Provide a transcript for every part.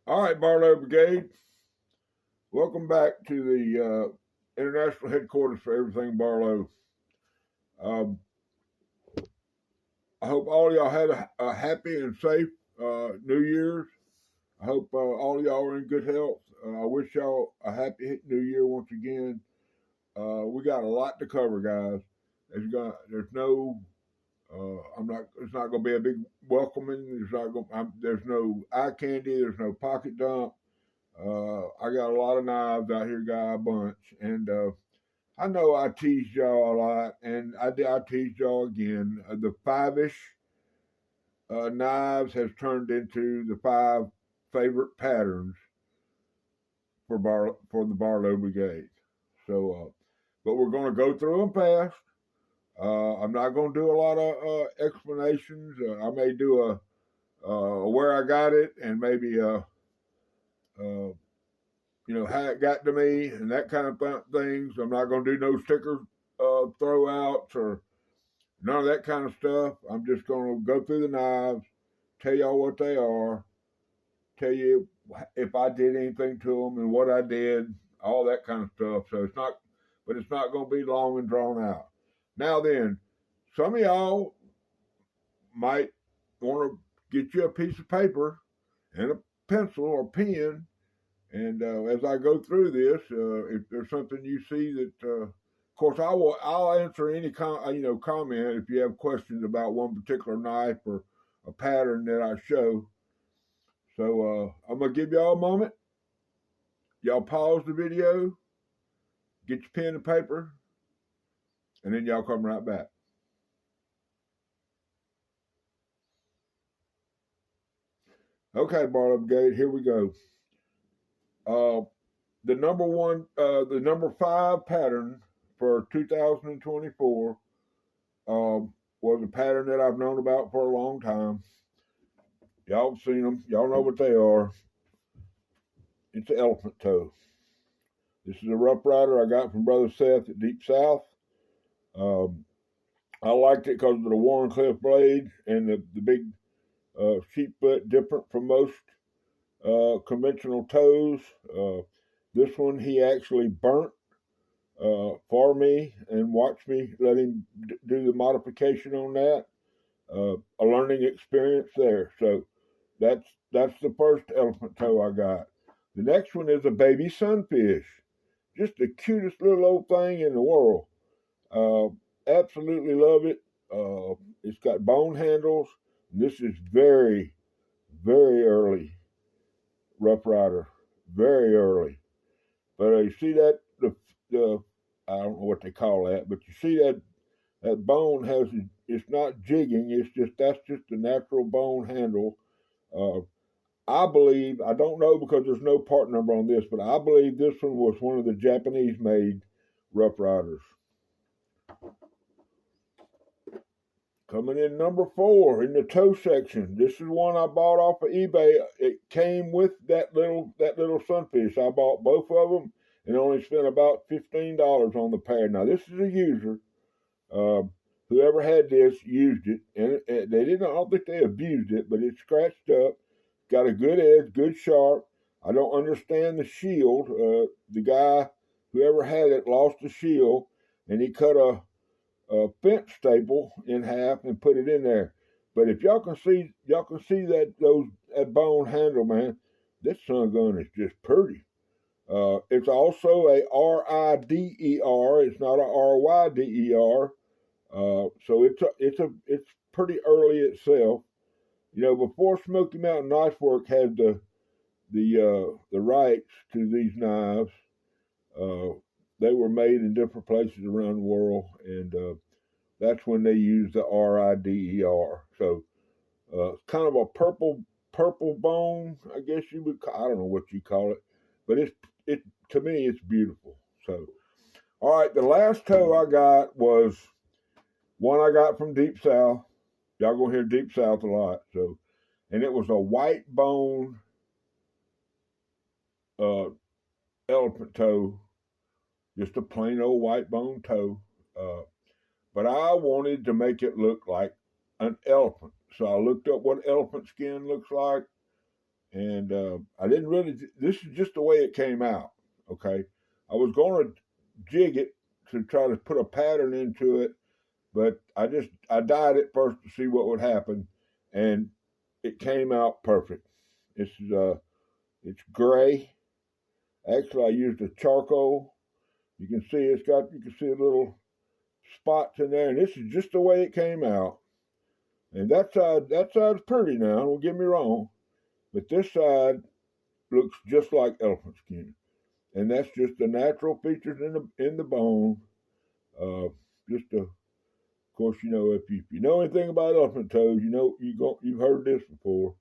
All right, Barlow Brigade. Welcome back to the international headquarters for everything Barlow. Um, I hope all of y'all had a happy and safe New Year's. I hope all of y'all are in good health. I wish y'all a happy New Year once again. We got a lot to cover, guys. There's no. I'm not. It's not going to be a big welcoming. There's no eye candy. There's no pocket dump. I got a lot of knives out here, guy, a bunch, and I know I teased y'all a lot, and I teased y'all again. The five-ish knives has turned into the five favorite patterns for the Barlow Brigade. So, but we're going to go through them fast. I'm not going to do a lot of explanations. I may do a where I got it and maybe how it got to me and that kind of things. I'm not going to do no sticker throwouts or none of that kind of stuff. I'm just going to go through the knives, tell y'all what they are, tell you if I did anything to them and what I did, all that kind of stuff. So it's not going to be long and drawn out. Now then, some of y'all might want to get you a piece of paper and a pencil or pen. And as I go through this, if there's something you see that, of course, I'll answer any comment if you have questions about one particular knife or a pattern that I show. So I'm gonna give y'all a moment. Y'all pause the video, get your pen and paper, and then y'all come right back. Okay, Barlow Brigade, here we go. The number 5 pattern for 2024 was a pattern that I've known about for a long time. Y'all have seen them. Y'all know what they are. It's an elephant toe. This is a Rough Rider I got from Brother Seth at Deep South. I liked it because of the Warncliffe blade and the big sheep butt, different from most conventional toes. This one he actually burnt for me and watched me let him do the modification on that. A learning experience there. So that's the first elephant toe I got. The next one is a baby sunfish. Just the cutest little old thing in the world. Absolutely love it. It's got bone handles. This is very, very early Rough Rider. Very early. But you see that the I don't know what they call that, but you see that bone it's not jigging. That's just the natural bone handle. I believe, I don't know because there's no part number on this, but I believe this one was one of the Japanese made Rough Riders. Coming in number 4 in the toe section. This is one I bought off of eBay. It came with that little sunfish. I bought both of them and only spent about $15 on the pair. Now this is a user. Whoever had this used it, and they didn't. I don't think they abused it, but it's scratched up. Got a good edge, good sharp. I don't understand the shield. The guy, whoever had it, lost the shield, and he cut a fence staple in half and put it in there. But if y'all can see that bone handle, man, this sun gun is just pretty. It's also a RIDER. It's not a RYDER. So it's pretty early itself. Before Smoky Mountain Knife Work had the rights to these knives, they were made in different places around the world, and that's when they used the RIDER. So kind of a purple bone, I guess you would. I don't know what you call it, but it to me it's beautiful. So, all right, the last toe I got was one I got from Deep South. Y'all gonna hear Deep South a lot. So, and it was a white bone elephant toe, just a plain old white bone toe. But I wanted to make it look like an elephant. So I looked up what elephant skin looks like, and I didn't really. This is just the way it came out. Okay, I was going to jig it to try to put a pattern into it, but I dyed it first to see what would happen, and it came out perfect. It's gray. Actually, I used a charcoal. You can see you can see a little spots in there, and this is just the way it came out. And that side's pretty now. Don't get me wrong, but this side looks just like elephant skin, and that's just the natural features in the bone. Uh, of course, if you know anything about elephant toes, you've heard this before.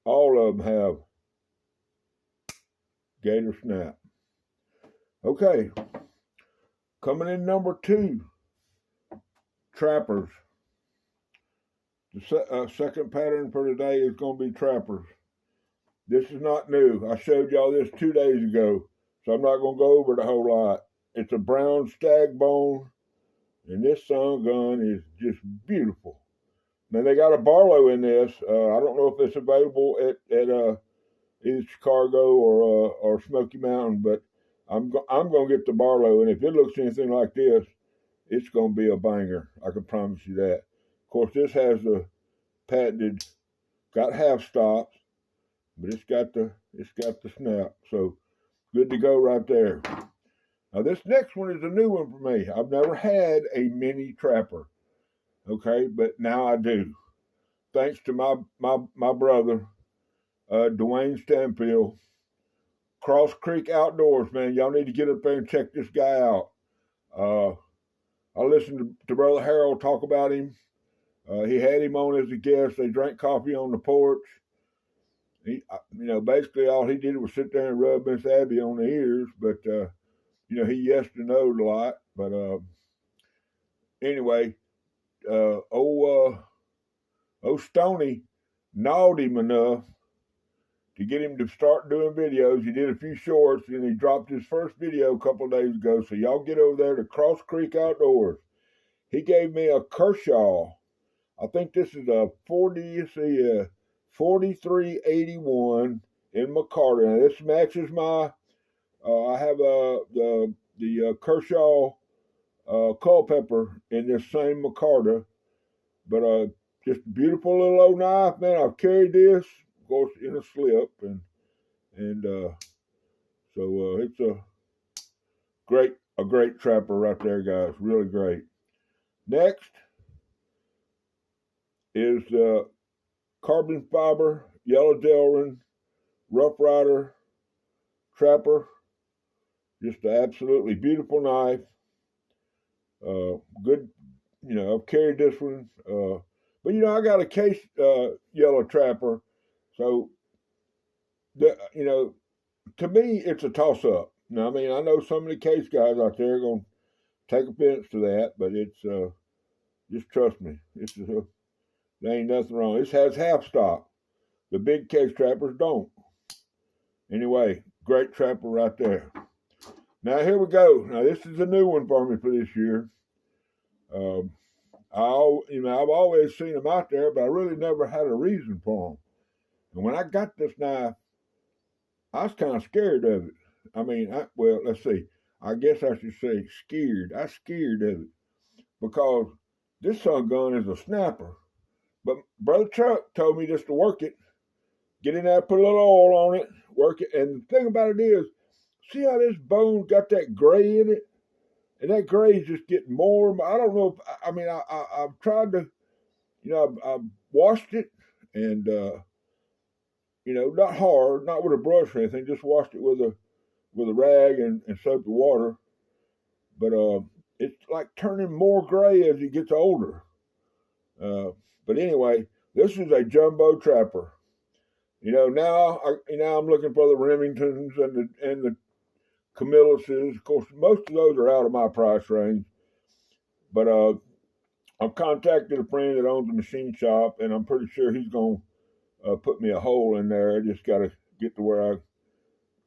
All of them have gator snap. Okay, coming in number 2, trappers. The second pattern for today is going to be trappers. This is not new. I showed y'all this 2 days ago, so I'm not going to go over it a whole lot. It's a brown stag bone, and this sun gun is just beautiful. Now they got a Barlow in this. I don't know if it's available at either Chicago or Smoky Mountain, but I'm going to get the Barlow, and if it looks anything like this, it's going to be a banger. I can promise you that. Of course, this has the patented, got half stops, but it's got the snap, so good to go right there. Now this next one is a new one for me. I've never had a mini trapper, okay, but now I do, thanks to my brother, Dwayne Stanfield. Cross Creek Outdoors, man. Y'all need to get up there and check this guy out. I listened to Brother Harold talk about him. He had him on as a guest. They drank coffee on the porch. Basically all he did was sit there and rub Miss Abby on the ears, but he yes and no a lot. But anyway, old Stoney gnawed him enough to get him to start doing videos. He did a few shorts, and he dropped his first video a couple of days ago. So y'all get over there to Cross Creek Outdoors. He gave me a Kershaw. I think this is a 4381 in McCarter. Now this matches my. I have the Kershaw Culpepper in this same McCarter, but just a beautiful little old knife, man. I've carried this, of course, in a slip, and so it's a great trapper right there, guys. Really great. Next is carbon fiber yellow Delrin Rough Rider trapper. Just an absolutely beautiful knife. Good, I've carried this one. But I got a case yellow trapper, so to me it's a toss up. Now, I mean, I know some of the case guys out there are gonna take offense to that, but it's just trust me, there ain't nothing wrong. This has half stop. The big case trappers don't. Anyway, great trapper right there. Now here we go. Now this is a new one for me for this year. I've always seen them out there, but I really never had a reason for them. And when I got this knife, I was kind of scared of it. I mean, let's see. I guess I should say scared. I scared of it because this sun gun is a snapper. But Brother Chuck told me just to work it, get in there, put a little oil on it, work it. And the thing about it is, see how this bone got that gray in it? And that gray is just getting more. I don't know I've tried to, I've washed it and, not hard, not with a brush or anything, just washed it with a rag and soapy water. But it's like turning more gray as it gets older. But anyway, this is a jumbo trapper. Now I'm looking for the Remingtons and the Camilluses. Of course, most of those are out of my price range. But I've contacted a friend that owns a machine shop, and I'm pretty sure he's going to put me a hole in there. I just got to get to where I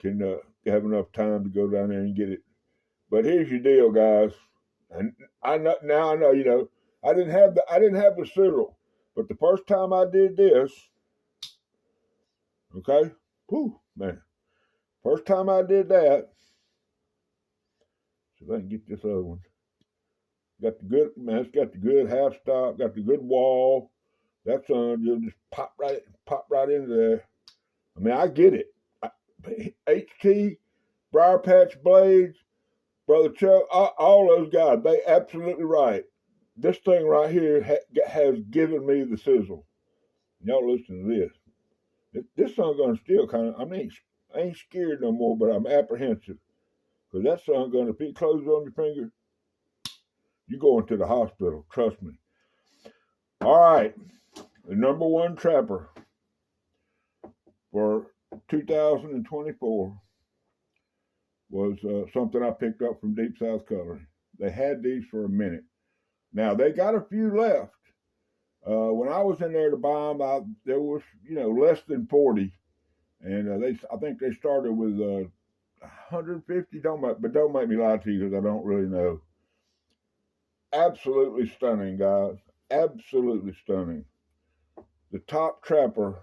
can have enough time to go down there and get it. But here's your deal, guys. And I know, I didn't have the Citadel. But the first time I did this, okay, whew, man, first time I did that, see if I can get this other one. Got the good, man, it's got the good half stop, got the good wall. That sun, you'll just pop right into there. I mean, I get it. HT, Briar Patch Blades, Brother Chuck, all those guys, they absolutely right. This thing right here has given me the sizzle. Y'all listen to this. This sun gonna still kind of, I ain't scared no more, but I'm apprehensive. Because that sun gun, if it closes on your finger, you going to the hospital, trust me. All right, the number one trapper for 2024 was something I picked up from Deep South Cutlery. They had these for a minute. Now, they got a few left. When I was in there to buy them, there was, less than 40. And I think they started with 150. But don't make me lie to you because I don't really know. Absolutely stunning, guys. Absolutely stunning. The top trapper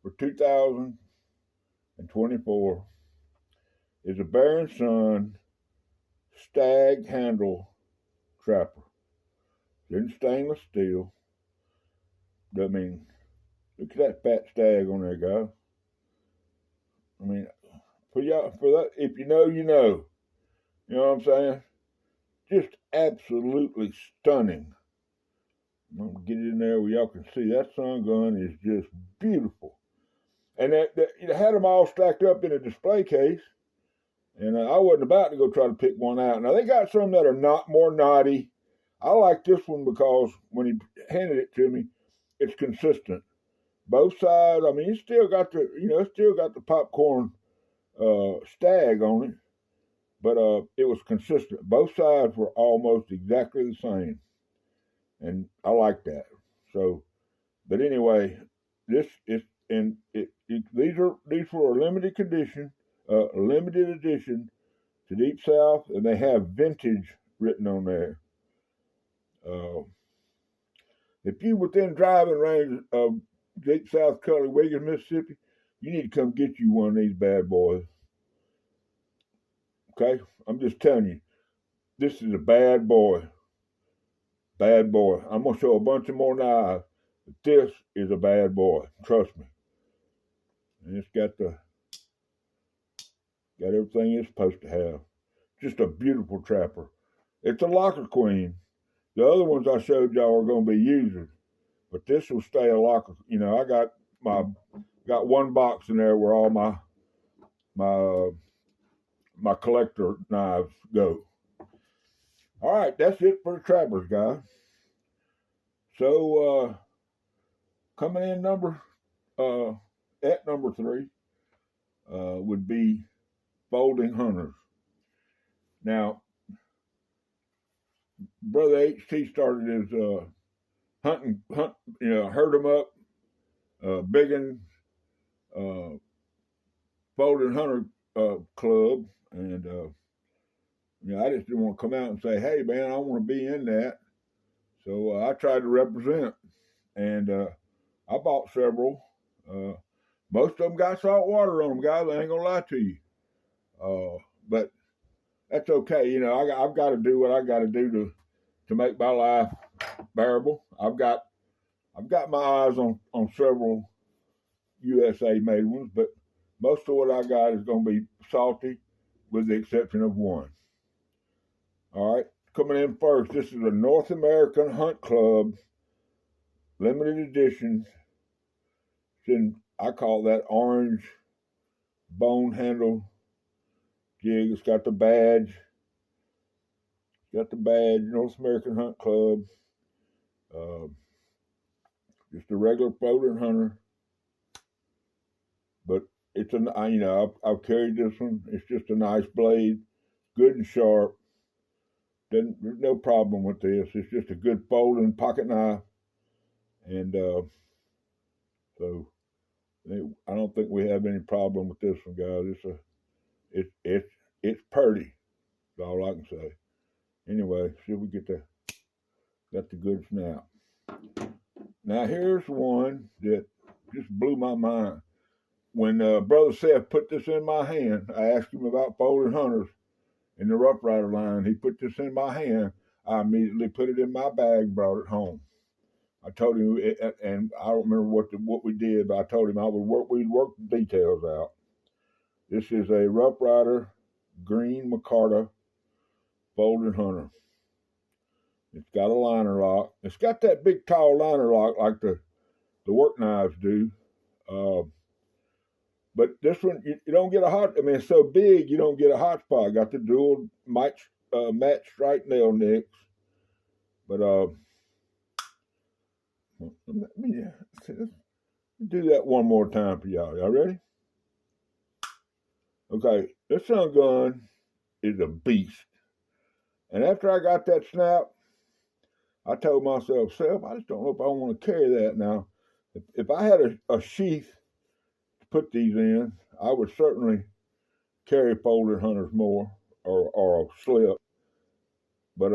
for 2024 is a Bear & Son stag handle trapper. It's in stainless steel. I mean, look at that fat stag on there, guys. I mean, for that, if you know, you know. You know what I'm saying? Just absolutely stunning. I'm gonna get it in there where y'all can see that sun gun is just beautiful. And it had them all stacked up in a display case. And I wasn't about to go try to pick one out. Now, they got some that are not more knotty. I like this one because when he handed it to me, it's consistent. Both sides, I mean, it's still got the popcorn stag on it, but it was consistent. Both sides were almost exactly the same, and I like that. So, but anyway, these were a limited edition to Deep South, and they have vintage written on there. If you within driving range of Deep South Cutlery, Wiggins, Mississippi, you need to come get you one of these bad boys. Okay? I'm just telling you, this is a bad boy. Bad boy. I'm going to show a bunch of more knives, but this is a bad boy. Trust me. And it's got everything it's supposed to have. Just a beautiful trapper. It's a locker queen. The other ones I showed y'all are going to be users, but this will stay a locker. I got one box in there where all my collector knives go. All right, that's it for the trappers, guys. So coming in at number 3 would be folding hunters. Now, Brother HT started his herd 'em up, biggin, folding hunter club, and I just didn't want to come out and say, "Hey, man, I want to be in that." So I tried to represent, and I bought several. Most of them got salt water on them, guys. I ain't gonna lie to you, but that's okay. I've got to do what I got to do to make my life bearable. I've got my eyes on several USA made ones, but most of what I got is going to be salty, with the exception of one. All right, coming in first, this is a North American Hunt Club limited edition. I call that orange bone handle jig. It's got the badge. North American Hunt Club. Just a regular folding hunter. But it's I've carried this one. It's just a nice blade, good and sharp. There's no problem with this. It's just a good folding pocket knife, and so I don't think we have any problem with this one, guys. It's pretty. That's all I can say. Anyway, see if we got the good snap. Now here's one that just blew my mind. When Brother Seth put this in my hand, I asked him about folding hunters in the Rough Rider line. He put this in my hand. I immediately put it in my bag, brought it home. I told him, and I don't remember what we did, but I told him we'd work the details out. This is a Rough Rider green micarta folding hunter. It's got a liner lock. It's got that big tall liner lock like the work knives do. But this one, you don't get a hot. I mean, it's so big, you don't get a hot spot. Got the dual match strike nail nicks. But let me do that one more time for y'all. Y'all ready? Okay, this sun gun is a beast. And after I got that snap, I told myself, Self, I just don't know if I want to carry that now. If I had a sheath to put these in, I would certainly carry folded hunters more or a slip. But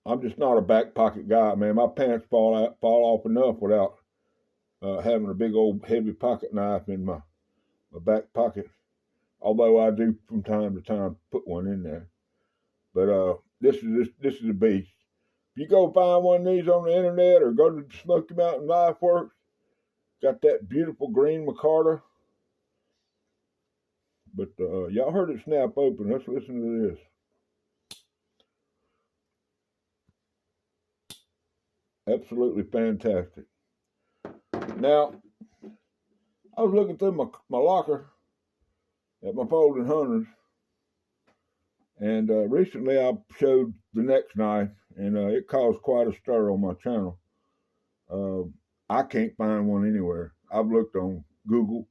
I'm just not a back pocket guy, man. My pants fall off enough without having a big old heavy pocket knife in my back pocket. Although I do from time to time put one in there. But this is a beast. If you go find one of these on the internet or go to Smoky Mountain Knife Works, got that beautiful green micarta. But y'all heard it snap open. Let's listen to this. Absolutely fantastic. Now, I was looking through my locker at my folding hunters, and recently I showed the next knife, and it caused quite a stir on my channel. I can't find one anywhere. I've looked on Google,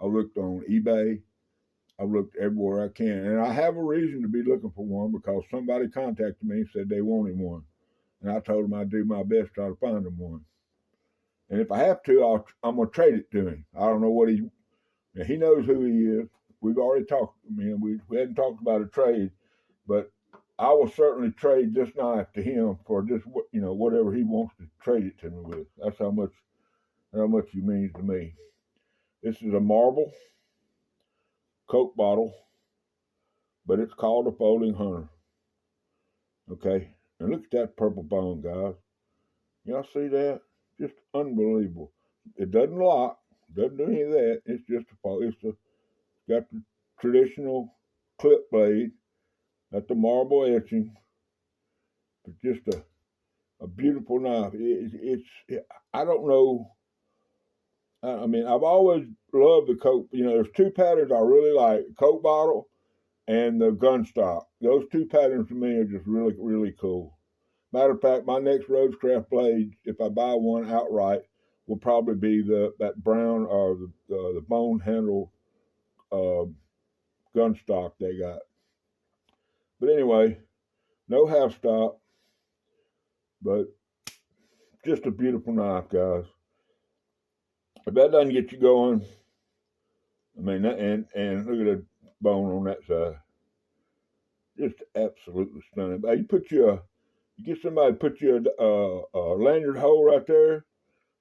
I've looked on eBay, I've looked everywhere I can, and I have a reason to be looking for one because somebody contacted me and said they wanted one, and I told them I'd do my best to try to find them one. And if I have to, I'm gonna trade it to him. I don't know what he knows who he is. We've already talked. I mean, we hadn't talked about a trade, but I will certainly trade this knife to him for just whatever he wants to trade it to me with. That's how much he means to me. This is a marble Coke bottle, but it's called a folding hunter. Okay, and look at that purple bone, guys. Y'all see that? Just unbelievable. It doesn't lock, doesn't do any of that. It's just got the traditional clip blade, got the marble etching, but just a beautiful knife. I don't know. I mean, I've always loved the Coke. There's two patterns I really like: Coke bottle and the gun stock. Those two patterns to me are just really, really cool. Matter of fact, my next Roachcraft blade, if I buy one outright, will probably be that brown or the bone handle gun stock they got. But anyway, no half stop, but just a beautiful knife, guys. If that doesn't get you going, I mean, and look at the bone on that side, just absolutely stunning. You get somebody to put you a lanyard hole right there.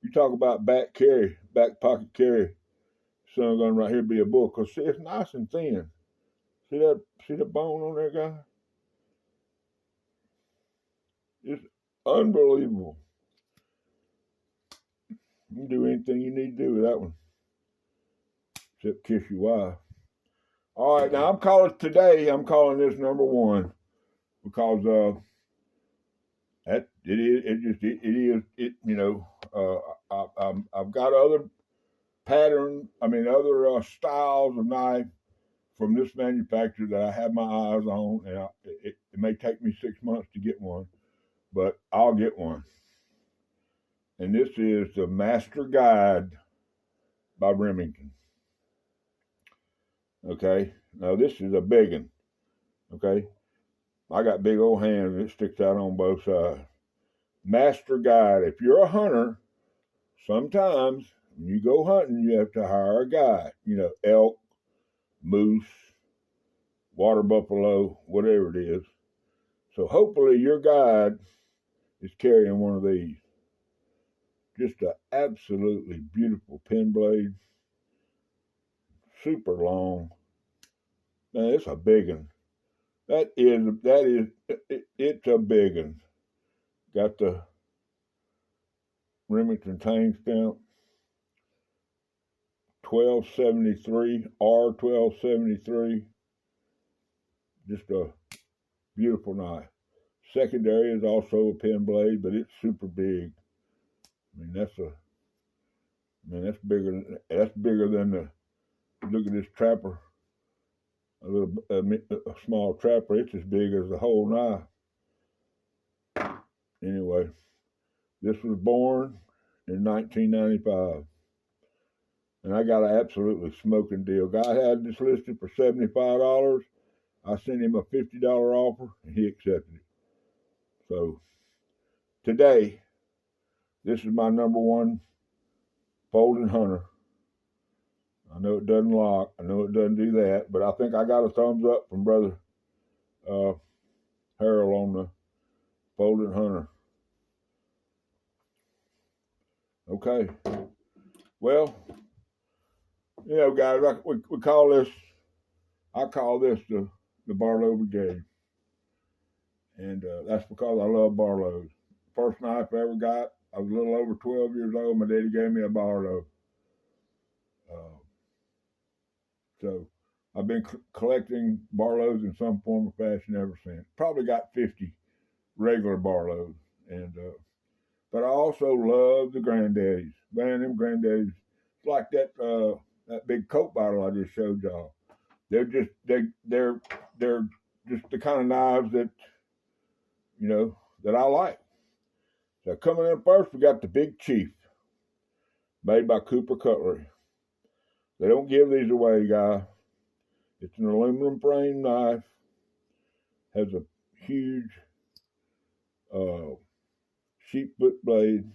You talk about back pocket carry. Sun gun right here be a bull, cause see, it's nice and thin. See the bone on there, guy? It's unbelievable. You can do anything you need to do with that one, except kiss your wife. All right, now I'm calling this number one because I've got other other styles of knife from this manufacturer that I have my eyes on, and it may take me 6 months to get one, but I'll get one. And this is the Master Guide by Remington. Okay, now this is a big one. Okay, I got big old hands and it sticks out on both sides. Master Guide. If you're a hunter, sometimes when you go hunting, you have to hire a guide. Elk, moose, water buffalo, whatever it is. So hopefully your guide is carrying one of these. Just an absolutely beautiful pen blade. Super long. Man, it's a big one. It's a big one. Got the Remington tang stamp. 1273, R1273. Just a beautiful knife. Secondary is also a pen blade, but it's super big. I mean, that's bigger than the, look at this trapper, a small trapper. It's as big as the whole knife. Anyway, this was born in 1995. And I got an absolutely smoking deal. Guy had this listed for $75. I sent him a $50 offer, and he accepted it. So today, this is my number one folding hunter. I know it doesn't lock. I know it doesn't do that, but I think I got a thumbs up from Brother Harold on the folding hunter. Okay. Well, you know, guys, we call this, I call this the Barlow Brigade. And that's because I love Barlows. First knife I ever got, I was a little over 12 years old. My daddy gave me a Barlow. So I've been collecting Barlows in some form or fashion ever since. Probably got 50 regular Barlows. And but I also love the Granddaddies. Man, them Granddaddies, it's like that big Coke bottle I just showed y'all. They're just the kind of knives that, you know, that I like. So coming in first, we got the Big Chief, made by Cooper Cutlery. They don't give these away, guys. It's an aluminum frame knife. Has a huge sheepfoot blade.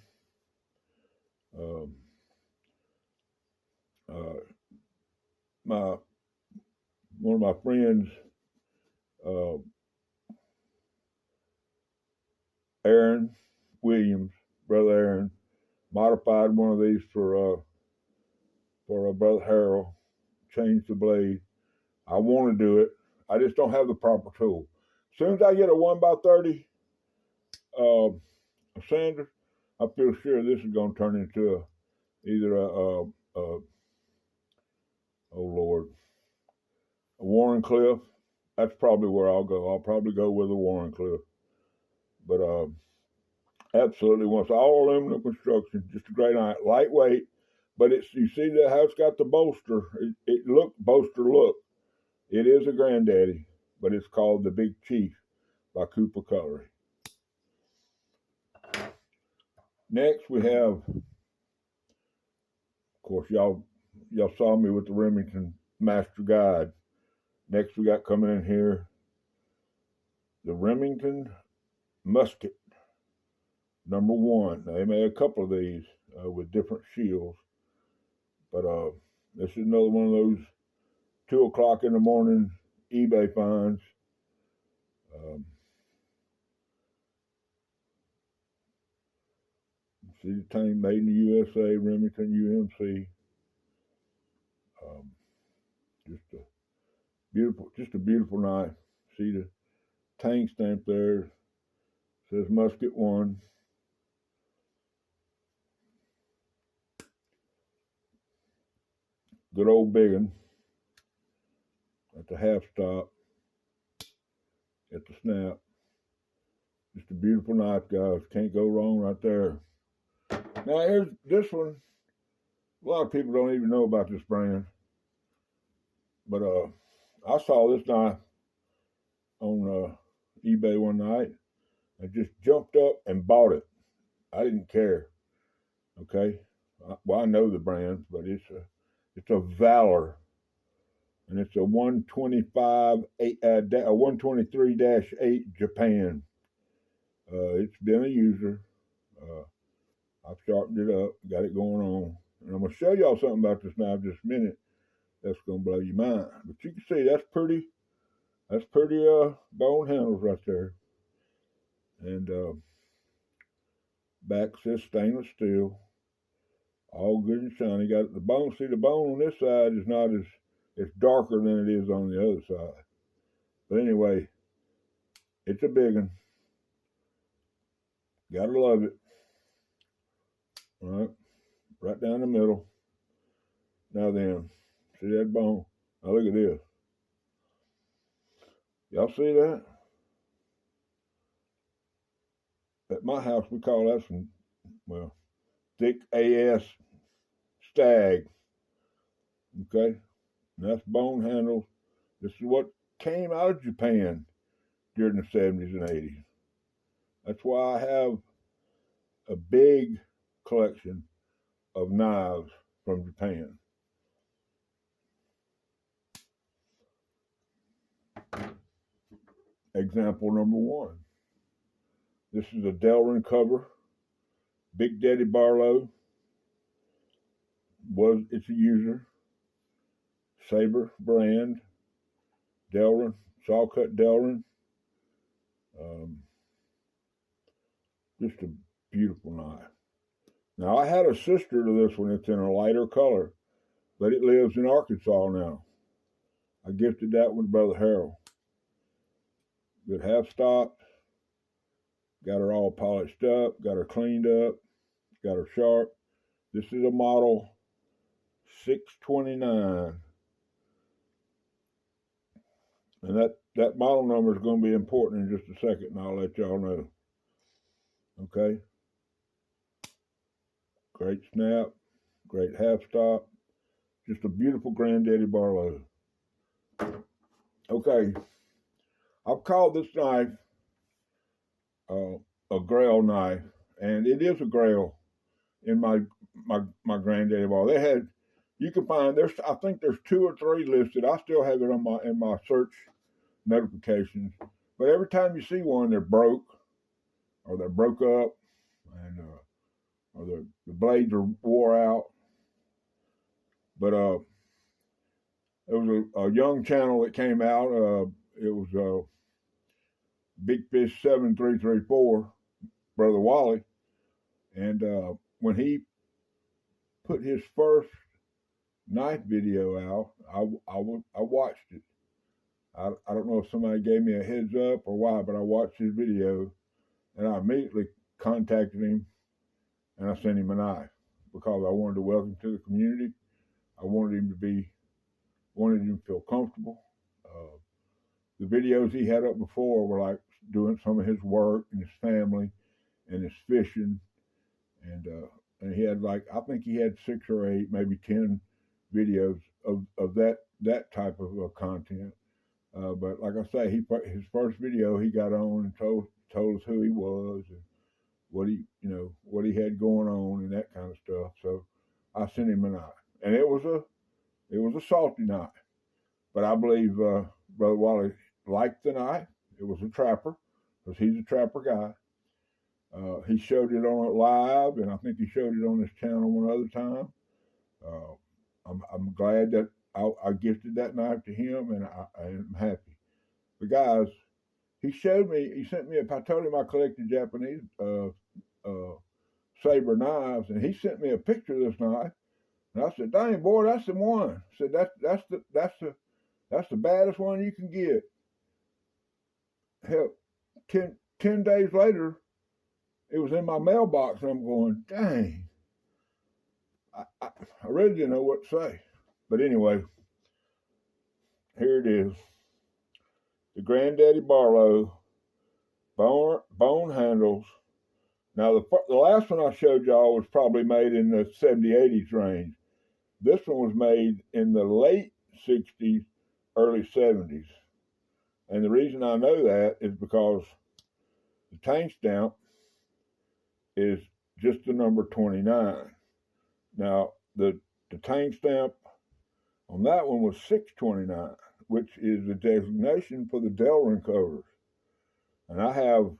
One of my friends, Aaron Williams, Brother Aaron, modified one of these for Brother Harold. Changed the blade. I want to do it. I just don't have the proper tool. As soon as I get a 1x30 sander, I feel sure this is going to turn into either a Warrenclyffe. That's probably where I'll go. I'll probably go with a Warrenclyffe. But absolutely wants all aluminum construction. Just a great knife, lightweight. But you see that how it's got the bolster. Bolster look. It is a Granddaddy, but it's called the Big Chief by Cooper Cutlery. Next we have, of course, y'all saw me with the Remington Master Guide. Next we got coming in here the Remington Musket number 1. Now, they made a couple of these with different shields, but this is another one of those 2 o'clock in the morning eBay finds. See the tank made in the USA, Remington UMC. Just a beautiful knife. See the tank stamp there. It says Musket 1. Good old big one. At the half stop. At the snap. Just a beautiful knife, guys. Can't go wrong right there. Now here's this one. A lot of people don't even know about this brand. But I saw this knife on eBay one night. I just jumped up and bought it. I didn't care. Okay. Well, I know the brand, but it's a Valor, and it's a 123-8 Japan. It's been a user. I've sharpened it up, got it going on, and I'm gonna show y'all something about this knife just a minute. That's gonna blow your mind. But you can see that's pretty bone handles right there, and back says stainless steel. All good and shiny. Got the bone. See, the bone on this side is not as, it's darker than it is on the other side. But anyway, it's a big one. Gotta love it. All right, right down the middle. Now then, see that bone? Now look at this. Y'all see that? At my house, we call that some, well, thick AS stag. Okay? And that's bone handles. This is what came out of Japan during the 70s and 80s. That's why I have a big collection of knives from Japan. Example number one. This is a Delrin cover. Big Daddy Barlow was its a user. Saber brand. Delrin, saw cut Delrin. Just a beautiful knife. Now, I had a sister to this one. It's in a lighter color, but it lives in Arkansas now. I gifted that one to Brother Harold. Good half stop. Got her all polished up. Got her cleaned up. Got her sharp. This is a model 629. And that model number is going to be important in just a second, and I'll let y'all know. Okay? Great snap. Great half stop. Just a beautiful Granddaddy Barlow. Okay. I've called this knife a grail knife, and it is a grail in my Granddaddy Barlow. They had, you can find, I think there's 2 or 3 listed. I still have it on in my search notifications. But every time you see one, they're broke, or they're broke up, and or the blades are wore out. But there was a young channel that came out. It was Big Fish 7334, Brother Wally, and when he put his first knife video out, I watched it. I don't know if somebody gave me a heads up or why, but I watched his video, and I immediately contacted him, and I sent him a knife because I wanted to welcome him to the community. I wanted him to feel comfortable. The videos he had up before were like doing some of his work and his family and his fishing, and he had I think he had 6 or 8, maybe 10 videos of that type of content. But like I say, his first video he got on and told us who he was and what he had going on and that kind of stuff. So I sent him a knife, and it was a salty knife, but I believe Brother Wally liked the knife. It was a trapper, because he's a trapper guy. He showed it on it live, and I think he showed it on his channel one other time. I'm glad that I gifted that knife to him, and I am happy. But guys, he sent me I told him I collected Japanese saber knives, and he sent me a picture of this knife, and I said, "Dang boy, that's the one." I said, that's the baddest one you can get. Hell, 10 days later, it was in my mailbox, and I'm going, dang. I really didn't know what to say. But anyway, here it is. The Granddaddy Barlow, bone handles. Now, the last one I showed y'all was probably made in the 70s, 80s range. This one was made in the late 60s, early 70s. And the reason I know that is because the tank stamp is just the number 29. Now, the tank stamp on that one was 629, which is the designation for the Delrin covers. And I have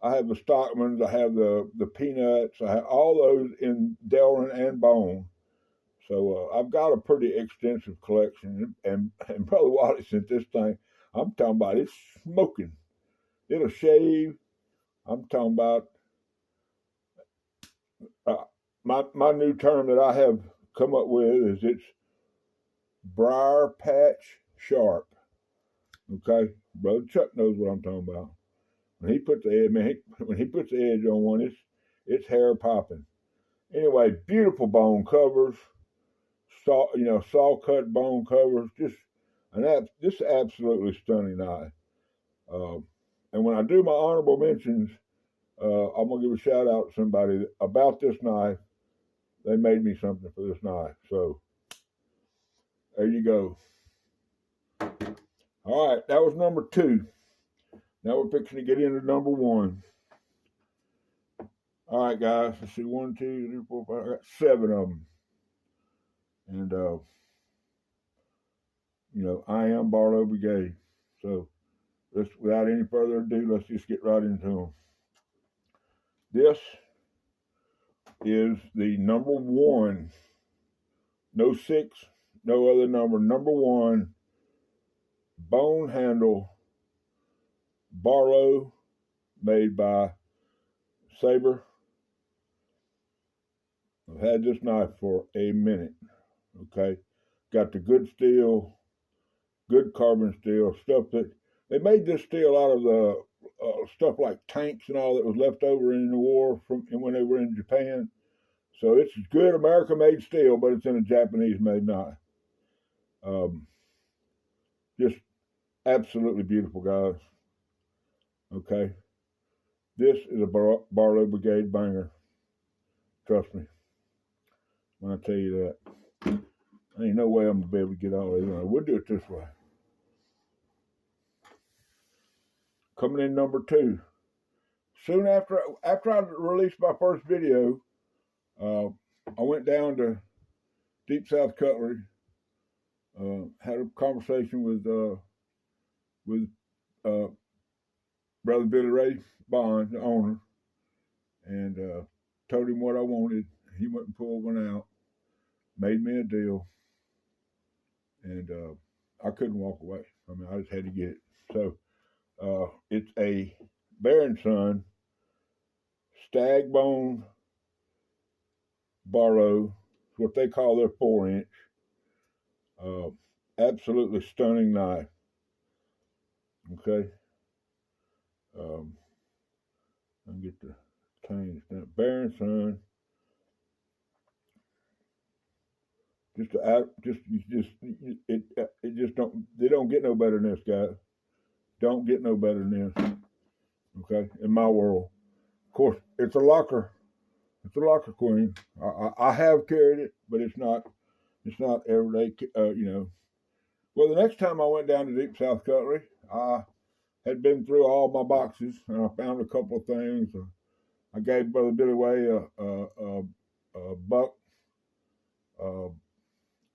the Stockmans, I have the Peanuts, I have all those in Delrin and bone. So I've got a pretty extensive collection. And Brother Wally sent this thing. I'm talking about it's smoking. It'll shave. I'm talking about my new term that I have come up with is it's briar patch sharp. Okay, Brother Chuck knows what I'm talking about. When he puts the edge, when he puts the edge on one, it's hair popping. Anyway, beautiful bone covers, saw cut bone covers, just absolutely stunning eye. And when I do my honorable mentions, I'm gonna give a shout out to somebody about this knife. They made me something for this knife, so there you go. All right, that was number 2. Now we're fixing to get into number 1. All right, guys. Let's see, 1, 2, 3, 4, 5. I got 7 of them, and I am Barlow Brigade. So without any further ado, let's just get right into them. This is the number 1, no 6, no other number, number 1 bone handle Barlow made by Saber. I've had this knife for a minute. Okay, got the good steel, good carbon steel, stuff that they made this steel out of the stuff like tanks and all that was left over in the war and when they were in Japan. So it's good American-made steel, but it's in a Japanese-made knife. Just absolutely beautiful, guys. Okay, this is a Barlow Brigade banger. Trust me when I tell you that. Ain't no way I'm gonna be able to get all of it. We'll do it this way. Coming in number 2. Soon after I released my first video, I went down to Deep South Cutlery. Had a conversation with Brother Billy Ray Bond, the owner, and told him what I wanted. He went and pulled one out, made me a deal, and I couldn't walk away. I mean, I just had to get it. So it's a Bear & Son stag bone Barlow, what they call their 4-inch. Absolutely stunning knife. Okay. I'll get the tiny stuff. Bear & Son. They don't get no better than this, guys. Don't get no better than this. Okay, in my world. Of course, it's a locker queen. I have carried it, but it's not every day. Well, the next time I went down to Deep South Cutlery, I had been through all my boxes and I found a couple of things. I gave Brother Billy Way a buck.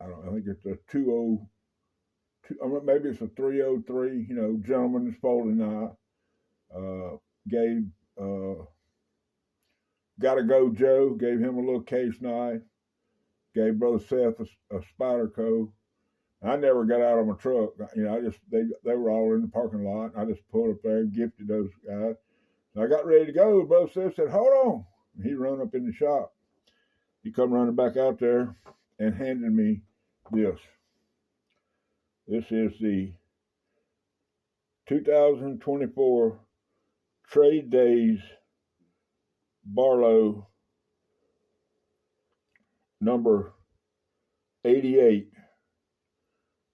I don't know, I think it's a 202, maybe it's a 303, gentleman's folding knife. Gave Gotta Go Joe, gave him a little case knife. Gave Brother Seth a Spyderco. I never got out of my truck. They were all in the parking lot. I just pulled up there and gifted those guys. So I got ready to go. Brother Seth said, "Hold on." And he run up in the shop. He come running back out there and handed me this. This is the 2024 Trade Days Barlow number 88.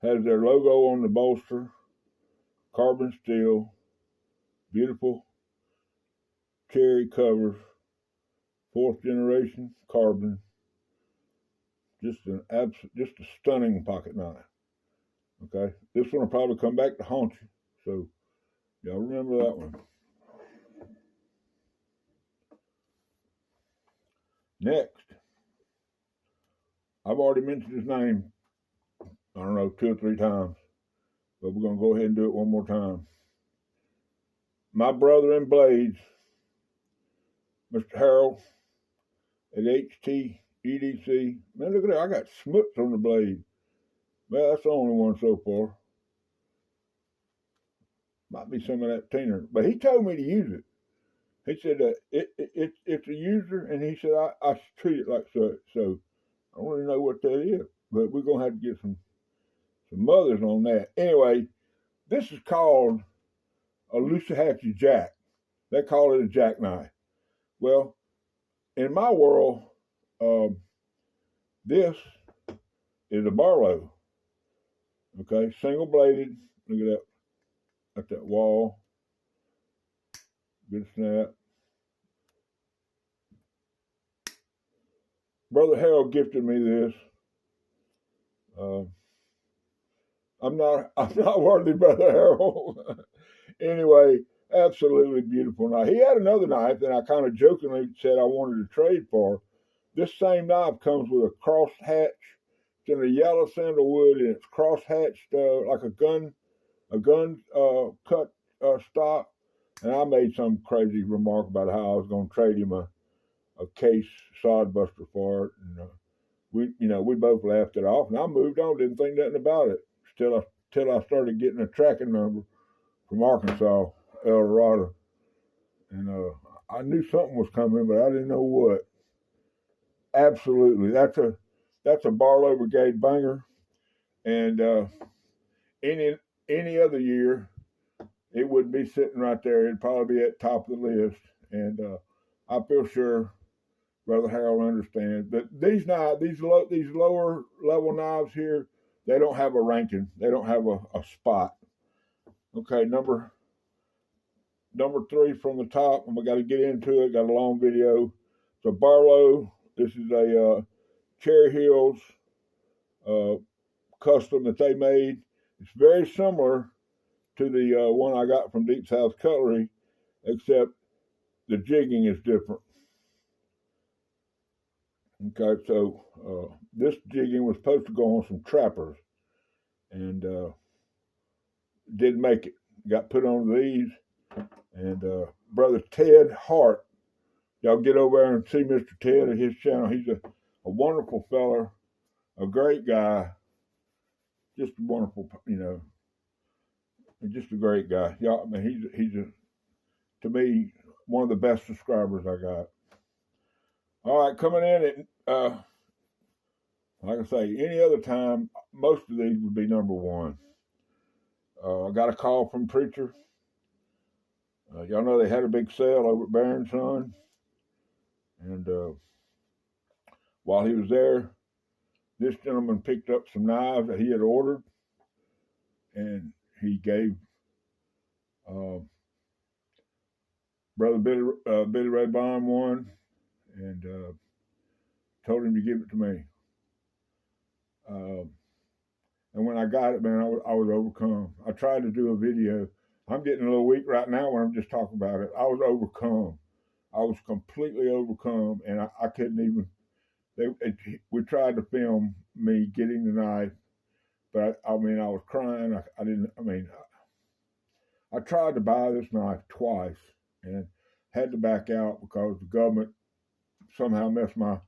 Has their logo on the bolster, carbon steel, beautiful cherry covers, 4th generation carbon. Just a stunning pocket knife. Okay, this one will probably come back to haunt you. So y'all remember that one. Next, I've already mentioned his name, I don't know, 2 or 3 times, but we're going to go ahead and do it one more time. My brother in blades, Mr. Harold at HT EDC. Man, look at that. I got smuts on the blade. Well, that's the only one so far. Might be some of that thinner, but he told me to use it. He said it's a user, and he said I should treat it like such. So I don't really know what that is, but we're gonna have to get some mothers on that. Anyway, this is called a Lusahatchee jack. They call it a jackknife. Well, in my world, um, this is a Barlow. Okay, single bladed. Look at that wall. Good snap. Brother Harold gifted me this. Um, I'm not worthy, Brother Harold. Anyway, absolutely beautiful knife. He had another knife that I kind of jokingly said I wanted to trade for. This same knife comes with a cross hatch. It's in a yellow sandalwood, and it's cross hatched like a gun cut stock. And I made some crazy remark about how I was going to trade him a case sod buster for it, and we both laughed it off, and I moved on, didn't think nothing about it till I started getting a tracking number from Arkansas, El Dorado, and I knew something was coming, but I didn't know what. Absolutely, that's a Barlow Brigade banger, and any any other year it wouldn't be sitting right there. It'd probably be at the top of the list, and I feel sure Brother Harold understands. But these knives, these lower level knives here, they don't have a ranking. They don't have a spot. Okay, number 3 from the top, and we got to get into it. Got a long video. So Barlow, this is a Cherry Hills custom that they made. It's very similar to the one I got from Deep South Cutlery, except the jigging is different. Okay, so this jigging was supposed to go on some trappers, and didn't make it. Got put on these, and Brother Ted Hart, y'all get over there and see Mr. Ted at his channel. He's a wonderful fella, a great guy, just wonderful, just a great guy. Y'all, I mean, he's to me one of the best subscribers I got. All right, coming in at like I say, any other time, most of these would be number one. I got a call from Preacher. Y'all know they had a big sale over at Bear & Son, and while he was there, this gentleman picked up some knives that he had ordered, and he gave Brother Billy Ray Bond one, and told him to give it to me. And when I got it, man, I was overcome. I tried to do a video. I'm getting a little weak right now when I'm just talking about it. I was overcome. I was completely overcome, and I couldn't even. We tried to film me getting the knife, but I mean, I was crying. I didn't. I mean, I tried to buy this knife twice and had to back out because the government somehow messed my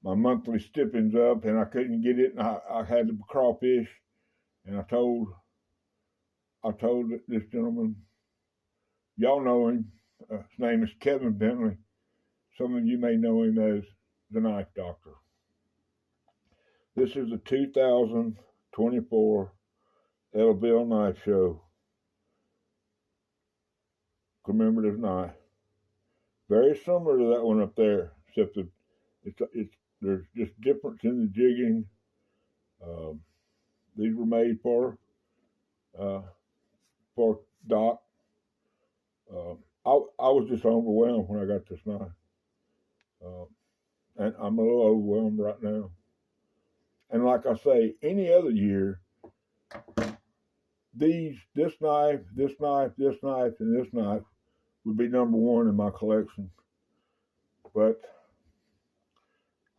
monthly stipends up, and I couldn't get it, and I had to crawfish, and I told this gentleman, y'all know him, his name is Kevin Bentley. Some of you may know him as the Knife Doctor. This is the 2024 Ellaville Knife Show. Commemorative knife. Very similar to that one up there, except that there's just difference in the jigging. These were made for Doc. I was just overwhelmed when I got this knife, and I'm a little overwhelmed right now. And like I say, any other year, this knife, and this knife would be number one in my collection. But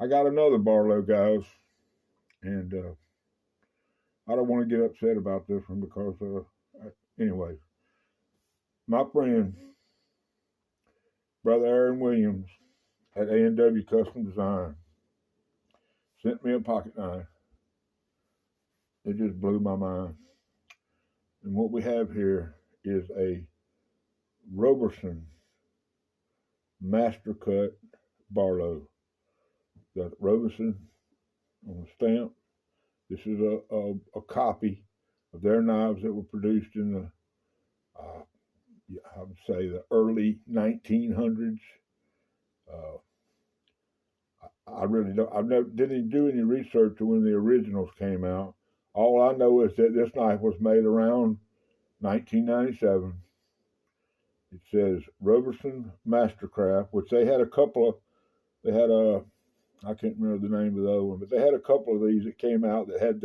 I got another Barlow, guys, and I don't want to get upset about this one because, anyway, my friend, Brother Aaron Williams at A&W Custom Design sent me a pocket knife. It just blew my mind. And what we have here is a Roberson Master Cut Barlow. Got Robinson on the stamp. This is a copy of their knives that were produced in the, I would say, the early 1900s. Uh, I really don't. I never didn't do any research when the originals came out. All I know is that this knife was made around 1997. It says Robertson Mastercraft, which they had a couple of. They had a. I can't remember the name of the other one, but they had a couple of these that came out that had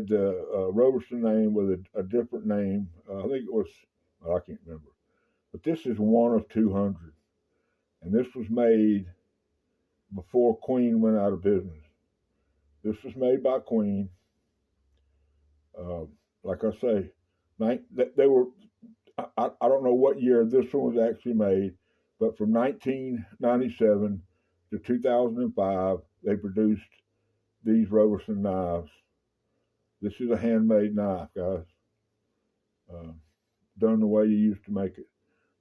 the Robertson name with a different name. I think it was. Well, I can't remember. But this is one of 200, and this was made before Queen went out of business. This was made by Queen. Uh, like I say, they were. I don't know what year this one was actually made, but from 1997 to 2005, they produced these Robertson knives. This is a handmade knife, guys. Uh, Done the way you used to make it.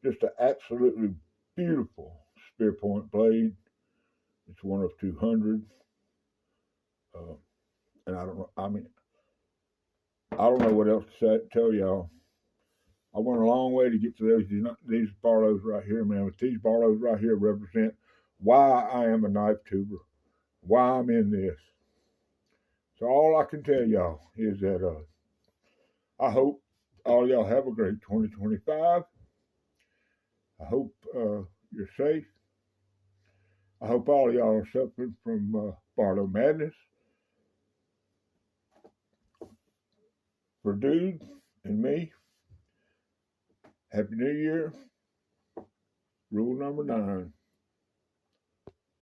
Just an absolutely beautiful spear point blade. It's one of 200. Uh, and I don't know. I mean, I don't know what else to tell y'all. I went a long way to get to these Barlows right here, man. But these Barlows right here represent why I am a knife tuber, why I'm in this. So all I can tell y'all is that I hope all y'all have a great 2025. I hope you're safe. I hope all of y'all are suffering from Barlow madness. For Dude and me, Happy New Year. Rule number 9.